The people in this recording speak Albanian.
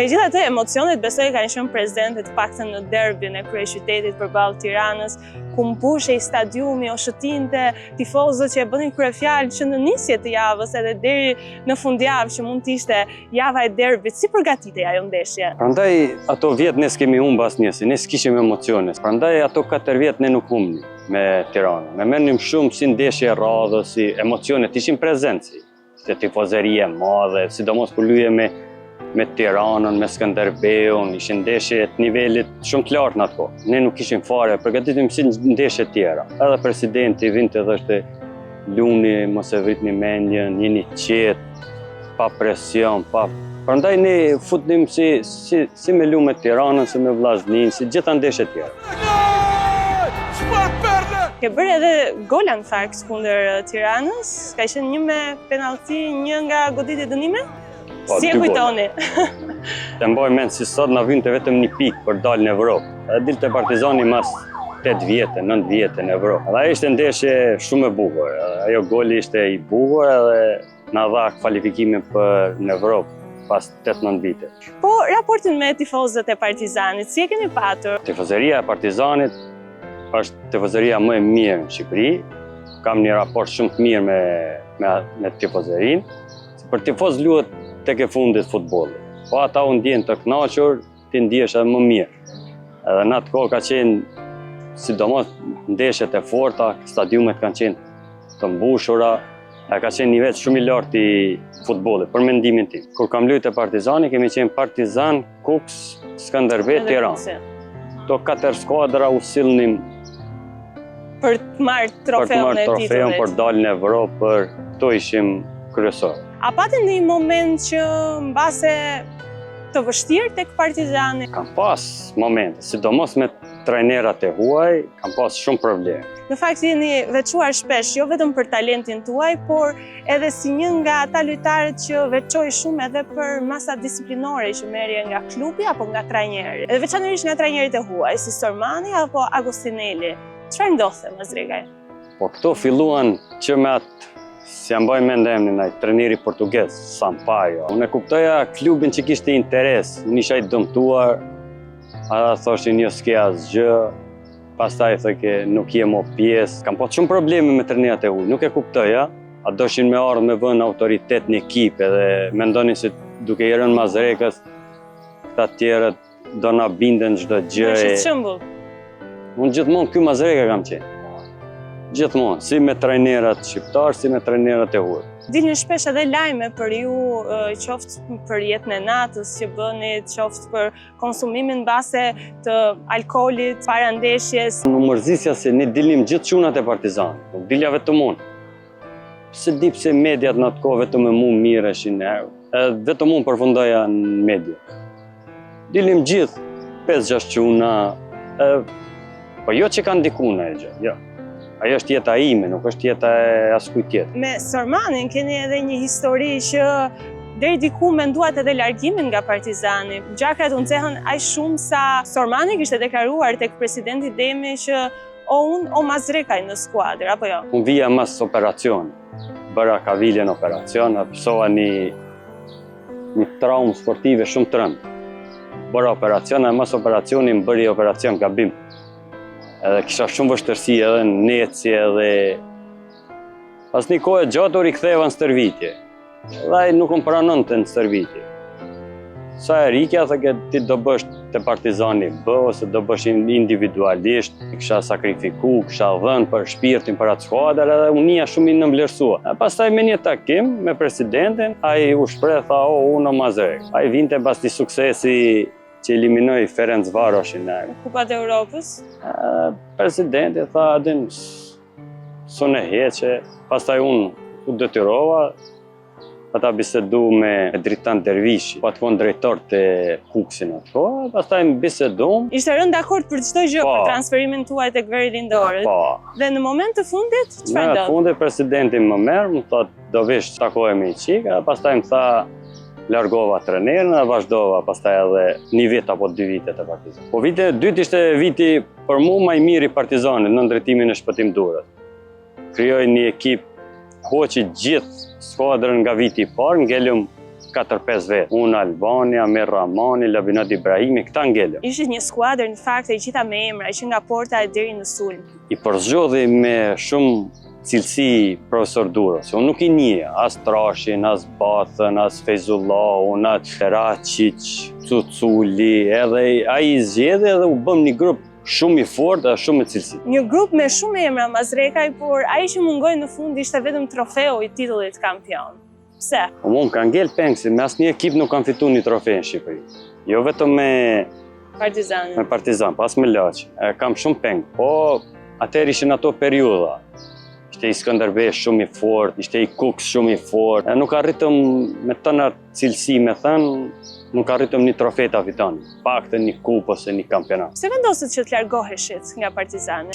Megjithatë, emocionet besoj kanë qenë prezente të paktën në derbin e kryeqytetit përballë Tiranës, ku mbushej stadiumi, o shëtinte tifozët që e bënin kryefjalë që në nisje të javës edhe deri në fundjavë që mund të ishte java e derbit. Si përgatitej ajo ndeshje? Prandaj ato vjet ne s'kemi humbur asnjësi, ne s'kishim emocione. Prandaj ato 4 vjet ne nuk humbnim me Tiranën. Ne merrnim shumë si ndeshje radhës, si emocionet ishin prezenci. Se tifozeria e madhe, sidomos kur lyje me Tiranën, me Skënderbeun, ishin ndeshje të nivelit shumë të lartë në ato. Ne nuk ishim fare, përgatitim si ndeshje tjera. Edhe presidenti vinte dhe thoshte luni, mos e vritni mendjen, jeni qetë, pa presion, pa. Prandaj ne futnim si me lumë me Tiranën, si me Vllaznin, si gjitha ndeshje tjera. Ke bërë edhe gola në fakt kundër Tiranës, ka qenë një me penallti, një nga goditjet dënime? Si e kujtoni? Të mbaj mend si sot na vinte vetëm një pikë për dalë në Evropë. Edhe dilte Partizani mas 8 vjetë, 9 vjetë në Evropë. Dhe ishte ndeshje shumë e bukur. Ajo goli ishte i bukur edhe na dha kvalifikimin për në Evropë pas 8-9 vite. Po, raportin me tifozët e Partizanit, si e keni patur? Tifozeria e Partizanit është tifozeria më e mirë në Shqipëri. Kam një raport shumë të mirë me tifozerinë. Për tifoz luhet tek e fundit futbolli. Po ata u ndjen të kënaqur, ti ndihesh edhe më mirë. Edhe në atë kohë ka qenë, sidomos ndeshjet e forta, stadiumet kanë qenë të mbushura, ka qenë nivel shumë i lartë i futbollit, për mendimin tim. Kur kam luajtur te Partizani, kemi qenë Partizan, Kuks, Skënderbeu, Tiranë. To 4 skuadra u sillnim për të marrë trofeun e titullit. Për dalë në Evropë, për to ishim kryesor. A patën një moment që mbase të vështirë tek Partizani? Kam pas momente, sidomos me trajnerat e huaj, kam pas shumë probleme. Në fakt jeni veçuar shpesh, jo vetëm për talentin tuaj, por edhe si një nga ata lojtarët që veçoj shumë edhe për masa disiplinore që merrje nga klubi apo nga trajneri. Edhe veçanërisht nga trajnerit e huaj, si Sormani apo Agostinelli. Çfarë ndodhte më zregaj? Po këto filluan që me atë, si jam mbaj mend emrin ai trajneri portugez, Sampaio. Unë e kuptoja klubin që kishte interes, unë isha i dëmtuar, ata thoshin jo s'ke asgjë, pastaj thoke nuk je më pjesë. Kam pas shumë probleme me trajnerat e huaj, nuk e kuptoja, a doshin me ardhë me vënë autoritet në ekip edhe mendonin se duke i rënë Mazrekës, këta tjerët do na binden çdo gjë. Është shembull. Unë gjithmonë ky Mazreka kam qenë. Gjithmonë, si me trajnerat shqiptar, si me trajnerat e huaj. Dilin shpesh edhe lajme për ju, qoftë për jetën e natës që bëni, qoftë për konsumimin base të alkoolit para ndeshjes. Më mërzisja se ne dilim gjithë çunat e Partizanit, nuk dilja vetëm unë. Se di pse mediat në atë kohë vetëm e mu mirëshin, vetëm unë përfundoja në media. Dilim gjithë 5-6 çuna, po jo që kanë dikuna e gjë, jo. Ajo është jeta ime, nuk është jeta e askujt tjetër. Me Sormanin keni edhe një histori që deri diku menduat edhe largimin nga Partizani. Gjakrat u nxehën aq shumë sa Sormani kishte deklaruar tek presidenti Demi që o Mazrekaj në skuadër, apo jo? Unë vija mas operacion, bëra kaviljen operacion, pësova një traumë sportive shumë të rëndë. Bëra operacion, e mas operacionin bëri operacion gabim. Edhe kisha shumë vështërsi edhe në neci edhe... Pas një kohë gjatë u riktheva në stërvitje. Dhe ai nuk më pranonte në stërvitje. Sa e rikja, thëke ti do bësh të Partizani B, ose do bësh individualisht, kisha sakrifiku, kisha dhënë për shpirtin për atë skuadër, edhe unia shumë i nëmvlerësua. Pastaj me një takim me presidentin, ai u shpreh tha, unë o Mazrek. Ai vinte pas një suksesi që eliminoi Ferencvaroshin në Kupat e Europës. Presidenti tha, adin, s'unë e heqe. Pastaj unë u detyrova, ata bisedu me Dritan Dervishi, pa të konë drejtor të Kuksin ato, pastaj më bisedu. Ishte rënë dakord për çdo gjë për transferimin tuaj tek Veri Lindorët. Dhe në moment të fundit, çfarë ndodhi? Në fundit presidenti më merr, më thotë do vish takohemi çika, pastaj më tha largova trenerin dhe vazhdova pastaj edhe një vit apo 2 vite të Partizanit. Po viti e dytë ishte viti për mua më i miri i Partizanit në ndërtimin e Shpëtim Durrës. Krijoj një ekip, hoqi gjithë skuadrën nga viti i parë, ngelëm 4-5 vetë. Unë Albani, Amir Rahmani, Labinot Ibrahimi, këta ngellëm. Ishte një skuadër në fakt e gjitha me emra, që nga porta e deri në sulm. I përzgjodhi me shumë cilësi profesor Duro, se unë nuk i një, as Trashin, as Bathën, as Fejzullahun, as Raqic, Cuculi, edhe ai i zgjedhi edhe u bëm një grup shumë i fortë dhe shumë me cilësi. Një grup me shumë emra Mazrekaj, por ai që mungoi në fund ishte vetëm trofeu i titullit kampion. Pse? Unë ka ngel peng, se me asnjë ekip nuk kam fitu një trofe në Shqipëri. Jo vetëm me Partizan, pas me Laq. Kam shumë peng, po atëherë ishin ato periudha. Ishte i Skënderbej shumë i fort, ishte i Kuks shumë i fort. Nuk arritëm me tëna cilësi me thënë, nuk arritëm një trofe ta fiton. Paktën një kupë ose një kampionat. Pse vendosët që të largoheshit nga Partizani?